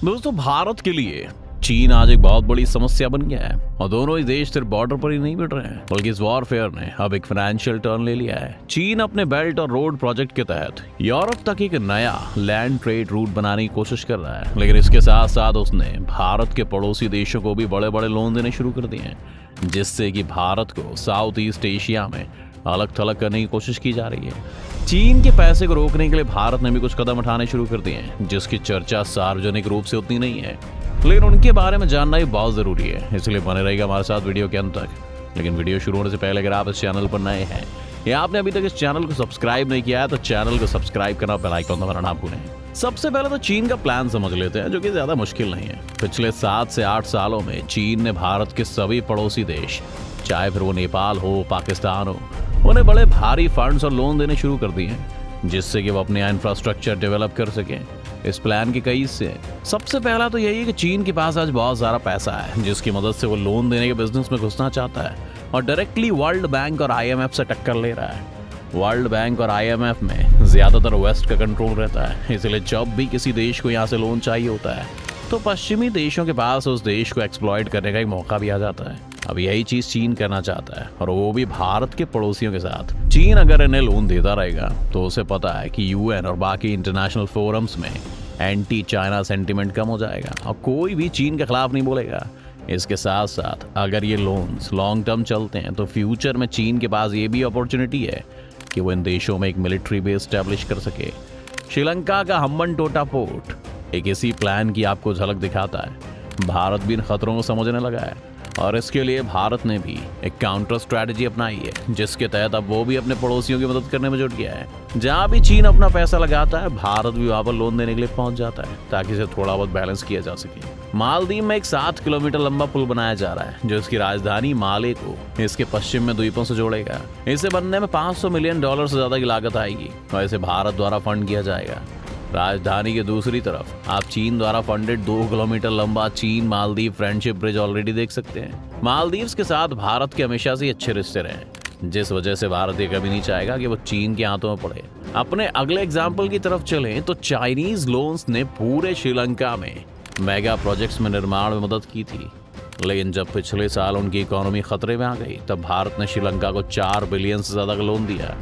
दोस्तों, भारत के लिए चीन आज एक बहुत बड़ी समस्या बन गया है और दोनों ही देश सिर्फ बॉर्डर पर ही नहीं मिट रहे हैं, बल्कि इस वॉरफेयर ने अब एक फाइनेंशियल टर्न ले लिया है। चीन अपने बेल्ट और रोड प्रोजेक्ट के तहत यूरोप तक एक नया लैंड ट्रेड रूट बनाने की कोशिश कर रहा है, लेकिन इसके साथ साथ उसने भारत के पड़ोसी देशों को भी बड़े बड़े लोन देने शुरू कर दिए हैं, जिससे कि भारत को साउथ ईस्ट एशिया में अलग थलग करने की कोशिश की जा रही है। चीन के पैसे को रोकने के लिए भारत ने भी कुछ कदम उठाने शुरू कर दिए हैं, जिसकी चर्चा सार्वजनिक रूप से उतनी नहीं है, लेकिन उनके बारे में जानना भी बहुत जरूरी है। इसलिए बने रहेगा हमारे साथ वीडियो के अंत तक। लेकिन वीडियो शुरू होने से पहले अगर आप इस चैनल पर नए हैं या आपने अभी तक इस चैनल को सब्सक्राइब नहीं किया है तो चैनल को सब्सक्राइब करना, बेल आइकन दबाना ना भूलें। सबसे पहले तो चीन का प्लान समझ लेते हैं, जो कि ज्यादा मुश्किल नहीं है। पिछले 7 से 8 सालों में चीन ने भारत के सभी पड़ोसी देश, चाहे फिर वो नेपाल हो, पाकिस्तान हो, उन्हें बड़े भारी फंड्स और लोन देने शुरू कर दिए हैं, जिससे कि वो अपने यहाँ इंफ्रास्ट्रक्चर डेवलप कर सकें। इस प्लान के कई हिस्से हैं। सबसे पहला तो यही है कि चीन के पास आज बहुत सारा पैसा है, जिसकी मदद से वो लोन देने के बिजनेस में घुसना चाहता है और डायरेक्टली वर्ल्ड बैंक और IMF से टक्कर ले रहा है। वर्ल्ड बैंक और IMF में ज्यादातर वेस्ट का कंट्रोल रहता है, इसलिए जब भी किसी देश को यहाँ से लोन चाहिए होता है तो पश्चिमी देशों के पास उस देश को एक्सप्लॉइट करने का एक मौका भी आ जाता है। अब यही चीज चीन करना चाहता है, और वो भी भारत के पड़ोसियों के साथ। चीन अगर इन्हें लोन देता रहेगा तो उसे पता है कि UN और बाकी इंटरनेशनल फोरम्स में एंटी चाइना सेंटिमेंट कम हो जाएगा और कोई भी चीन के खिलाफ नहीं बोलेगा। इसके साथ साथ अगर ये लोन्स लॉन्ग टर्म चलते हैं तो फ्यूचर में चीन के पास ये भी अपॉर्चुनिटी है कि वो इन देशों में एक मिलिट्री बेस स्टैब्लिश कर सके। श्रीलंका का हम्बनटोटा पोर्ट एक इसी प्लान की आपको झलक दिखाता है। भारत भी इन खतरों को समझने लगा है और इसके लिए भारत ने भी एक काउंटर स्ट्रैटेजी अपनाई है, जिसके तहत अब वो भी अपने पड़ोसियों की मदद करने में जुट गया है। जहां भी चीन अपना पैसा लगाता है, भारत भी वहां पर लोन देने के लिए पहुंच जाता है, ताकि इसे थोड़ा बहुत बैलेंस किया जा सके। मालदीव में एक 7 किलोमीटर लंबा पुल बनाया जा रहा है, जो इसकी राजधानी माले को इसके पश्चिम में द्वीपों से जोड़ेगा। इसे बनने में $500 मिलियन से ज्यादा की लागत आएगी और इसे भारत द्वारा फंड किया जाएगा। राजधानी के दूसरी तरफ आप चीन द्वारा फंडेड 2 किलोमीटर लंबा चीन मालदीव फ्रेंडशिप ब्रिज ऑलरेडी देख सकते हैं। मालदीव्स के साथ भारत के हमेशा से अच्छे रिश्ते रहे, जिस वजह से भारत ये कभी नहीं चाहेगा कि वो चीन के हाथों में पड़े। अपने अगले एग्जाम्पल की तरफ चलें तो चाइनीज लोन्स ने पूरे श्रीलंका में मेगा प्रोजेक्ट्स में निर्माण में मदद की थी, लेकिन जब पिछले साल उनकी इकोनॉमी खतरे में आ गई तब भारत ने श्रीलंका को 4 बिलियन से ज्यादा का लोन दिया,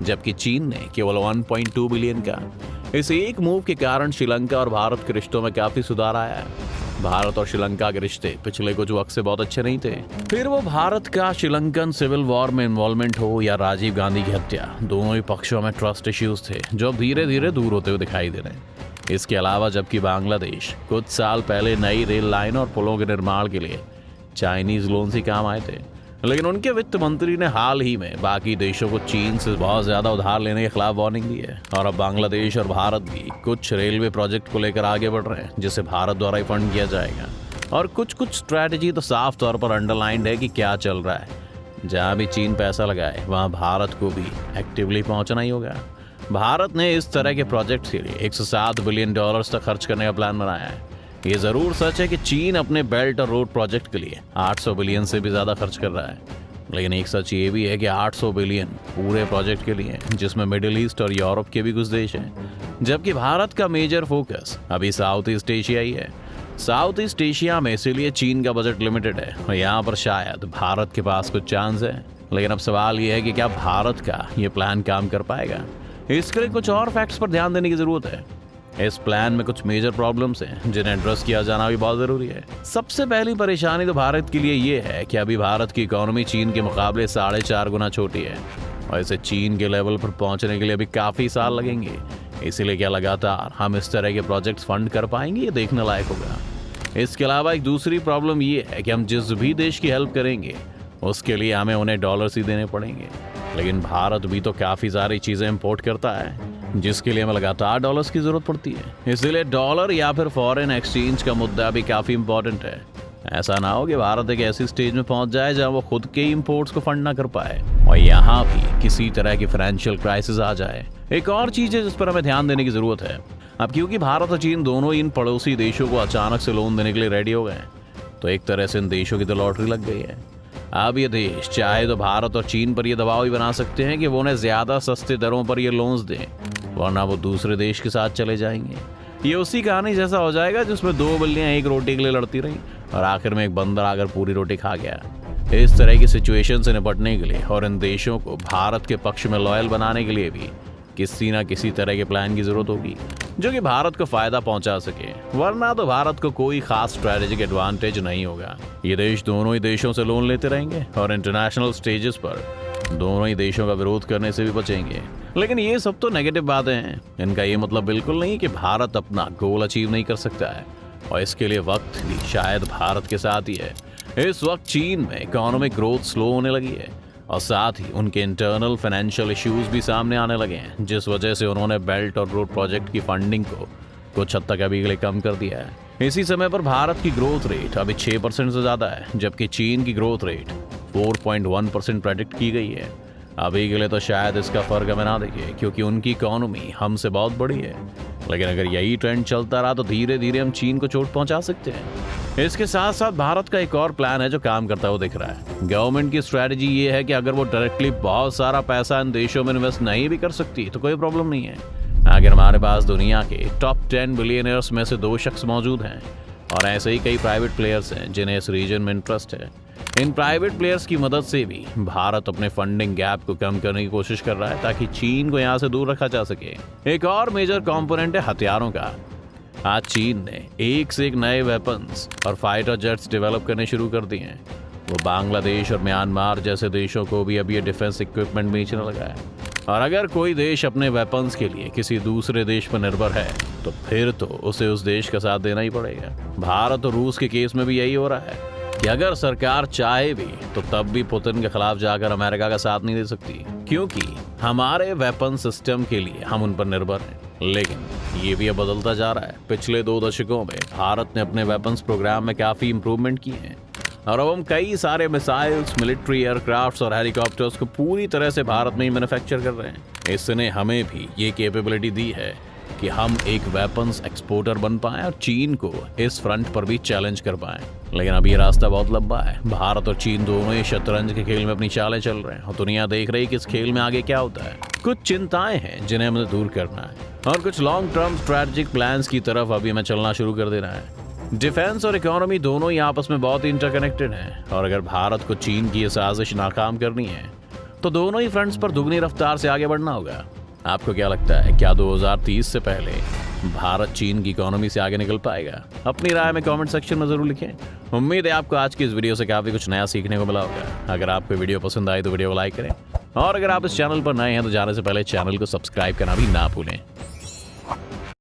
जबकि चीन ने केवल 1.2 बिलियन का। इस एक मूव के कारण श्रीलंका और भारत के रिश्तों में काफी सुधार आया है। भारत और श्रीलंका के रिश्ते पिछले कुछ वक्त से बहुत अच्छे नहीं थे। फिर वो भारत का श्रीलंकन सिविल वॉर में इन्वॉल्वमेंट हो या राजीव गांधी की हत्या, दोनों ही पक्षों में ट्रस्ट इश्यूज थे, जो अब धीरे धीरे दूर होते हुए दिखाई दे रहे हैं। इसके अलावा जबकि बांग्लादेश कुछ साल पहले नई रेल लाइन और पुलों के निर्माण के लिए चाइनीज लोन से काम आए थे, लेकिन उनके वित्त मंत्री ने हाल ही में बाकी देशों को चीन से बहुत ज्यादा उधार लेने के खिलाफ वार्निंग दी है। और अब बांग्लादेश और भारत भी कुछ रेलवे प्रोजेक्ट को लेकर आगे बढ़ रहे हैं, जिसे भारत द्वारा ही फंड किया जाएगा। और कुछ स्ट्रैटेजी तो साफ तौर पर अंडरलाइंड है कि क्या चल रहा है। जहां भी चीन पैसा लगाए वहां भारत को भी एक्टिवली पहुंचना ही होगा। भारत ने इस तरह के प्रोजेक्ट के लिए $107 बिलियन तक खर्च करने का प्लान बनाया है। ये जरूर सच है कि चीन अपने बेल्ट और रोड प्रोजेक्ट के लिए 800 बिलियन से भी ज्यादा खर्च कर रहा है, लेकिन एक सच ये भी है कि 800 बिलियन पूरे प्रोजेक्ट के लिए, जिसमें मिडिल ईस्ट और यूरोप के भी कुछ देश हैं, जबकि भारत का मेजर फोकस अभी साउथ ईस्ट एशिया ही है। साउथ ईस्ट एशिया में इसीलिए चीन का बजट लिमिटेड है और यहाँ पर शायद भारत के पास कुछ चांस है। लेकिन अब सवाल ये है कि क्या भारत का ये प्लान काम कर पाएगा। इसके लिए कुछ और फैक्ट्स पर ध्यान देने की जरूरत है। इस प्लान में कुछ मेजर प्रॉब्लम्स हैं, जिन्हें एड्रेस किया जाना भी बहुत जरूरी है। सबसे पहली परेशानी तो भारत के लिए ये है कि अभी भारत की इकोनॉमी चीन के मुकाबले 4.5 गुना छोटी है और इसे चीन के लेवल पर पहुंचने के लिए अभी काफी साल लगेंगे। इसीलिए क्या लगातार हम इस तरह के प्रोजेक्ट्स फंड कर पाएंगे, ये देखने लायक होगा। इसके अलावा एक दूसरी प्रॉब्लम ये है कि हम जिस भी देश की हेल्प करेंगे उसके लिए हमें उन्हें डॉलर्स ही देने पड़ेंगे, लेकिन भारत भी तो काफी सारी चीजें इंपोर्ट करता है, जिसके लिए हमें लगातार डॉलर्स की जरूरत पड़ती है। इसलिए डॉलर या फिर फॉरेन एक्सचेंज का मुद्दा भी काफी इंपॉर्टेंट है। ऐसा ना हो कि भारत एक ऐसी स्टेज में पहुंच जाए जहां वो खुद के इंपोर्ट्स को फंड ना कर पाए और यहाँ भी किसी तरह की फाइनेंशियल क्राइसिस आ जाए। एक और चीज है जिस पर हमें ध्यान देने की जरूरत है। अब क्योंकि भारत और चीन दोनों इन पड़ोसी देशों को अचानक से लोन देने के लिए रेडी हो गए, तो एक तरह से इन देशों की तो लॉटरी लग गई है। अब ये देश चाहे तो भारत और चीन पर ये दबाव भी बना सकते हैं कि वो उन्हें ज्यादा सस्ते दरों पर ये लोन्स दें, वरना वो दूसरे देश के साथ चले जाएंगे। ये उसी कहानी जैसा हो जाएगा जिसमें दो बिल्लियां एक रोटी के लिए लड़ती रही और आखिर में एक बंदर आकर पूरी रोटी खा गया। इस तरह की सिचुएशन से निपटने के लिए और इन देशों को भारत के पक्ष में लॉयल बनाने के लिए भी किसी ना किसी तरह के प्लान की जरूरत होगी जो कि भारत को फायदा पहुंचा सके, वरना तो भारत को कोई खास स्ट्रेटेजिक एडवांटेज नहीं होगा। ये देश दोनों ही देशों से लोन लेते रहेंगे और इंटरनेशनल स्टेजेस पर दोनों ही देशों का विरोध करने से भी बचेंगे। लेकिन ये सब तो नेगेटिव बातें हैं। इनका ये मतलब बिल्कुल नहीं कि भारत अपना गोल अचीव नहीं कर सकता है, और इसके लिए वक्त भी शायद भारत के साथ ही है। इस वक्त चीन में इकोनॉमिक ग्रोथ स्लो होने लगी है और साथ ही उनके इंटरनल फाइनेंशियल इश्यूज भी सामने आने लगे हैं, जिस वजह से उन्होंने बेल्ट और रोड प्रोजेक्ट की फंडिंग को कुछ हद तक अभी के लिए कम कर दिया है। इसी समय पर भारत की ग्रोथ रेट अभी 6% से ज़्यादा है, जबकि चीन की ग्रोथ रेट 4.1% प्रेडिक्ट की गई है। अभी के लिए तो शायद इसका फर्क हमें ना दिखे, क्योंकि उनकी इकोनॉमी हमसे बहुत बड़ी है। लेकिन अगर यही ट्रेंड चलता रहा तो धीरे धीरे हम चीन को चोट पहुंचा सकते हैं। इसके साथ साथ भारत का एक और प्लान है जो काम करता हुआ दिख रहा है। गवर्नमेंट की स्ट्रेटजी ये है कि अगर वो डायरेक्टली बहुत सारा पैसा इन देशों में इन्वेस्ट नहीं भी कर सकती तो कोई प्रॉब्लम नहीं है। अगर हमारे पास दुनिया के टॉप 10 बिलियनर्स में से 2 शख्स मौजूद हैं और ऐसे ही कई प्राइवेट प्लेयर्स हैं जिन्हें इस रीजन में इंटरेस्ट है। इन प्राइवेट प्लेयर्स की मदद से भी भारत अपने फंडिंग गैप को कम करने की कोशिश कर रहा है ताकि चीन को यहाँ से दूर रखा जा सके। एक और मेजर कंपोनेंट है हथियारों का। आज चीन ने एक से एक नए वेपन्स और फाइटर जेट्स डेवलप करने शुरू कर दिए हैं। वो बांग्लादेश और म्यांमार जैसे देशों को भी अब ये डिफेंस इक्विपमेंट बेचने लगा है। और अगर कोई देश अपने वेपन्स के लिए किसी दूसरे देश पर निर्भर है तो फिर तो उसे उस देश का साथ देना ही पड़ेगा। भारत और रूस के केस में भी यही हो रहा है कि अगर सरकार चाहे भी तो तब भी पुतिन के खिलाफ जाकर अमेरिका का साथ नहीं दे सकती, क्योंकि हमारे वेपन सिस्टम के लिए हम उन पर निर्भर हैं। लेकिन ये भी अब बदलता जा रहा है। पिछले 2 दशकों में भारत ने अपने वेपन्स प्रोग्राम में काफी इंप्रूवमेंट किए हैं और अब हम कई सारे मिसाइल्स, मिलिट्री एयरक्राफ्ट्स और हेलीकॉप्टर्स को पूरी तरह से भारत में ही मैन्युफैक्चर कर रहे हैं। इसने हमें भी ये कैपेबिलिटी दी है कि हम एक वेपन्स एक्सपोर्टर बन पाएं और चीन को इस फ्रंट पर भी चैलेंज कर पाएं। लेकिन अब ये रास्ता बहुत लंबा है। भारत और चीन दोनों ही शतरंज के खेल में अपनी चालें चल रहे हैं और दुनिया देख रही है कि इस खेल में आगे क्या होता है। कुछ चिंताएं हैं जिन्हें हमें दूर करना है और कुछ लॉन्ग टर्म स्ट्रेटेजिक प्लान्स की तरफ अभी हमें चलना शुरू कर देना है। डिफेंस और इकोनॉमी दोनों ही आपस में बहुत ही इंटरकनेक्टेड हैं और अगर भारत को चीन की ये साजिश नाकाम करनी है तो दोनों ही फ्रंट्स पर दुगनी रफ्तार से आगे बढ़ना होगा। आपको क्या लगता है, क्या 2030 से पहले भारत चीन की इकोनॉमी से आगे निकल पाएगा? अपनी राय में कमेंट सेक्शन में जरूर लिखें। उम्मीद है आपको आज की इस वीडियो से काफी कुछ नया सीखने को मिला होगा। अगर आपको वीडियो पसंद आई तो वीडियो को लाइक करें और अगर आप इस चैनल पर नए हैं तो जाने से पहले चैनल को सब्सक्राइब करना भी ना भूलें।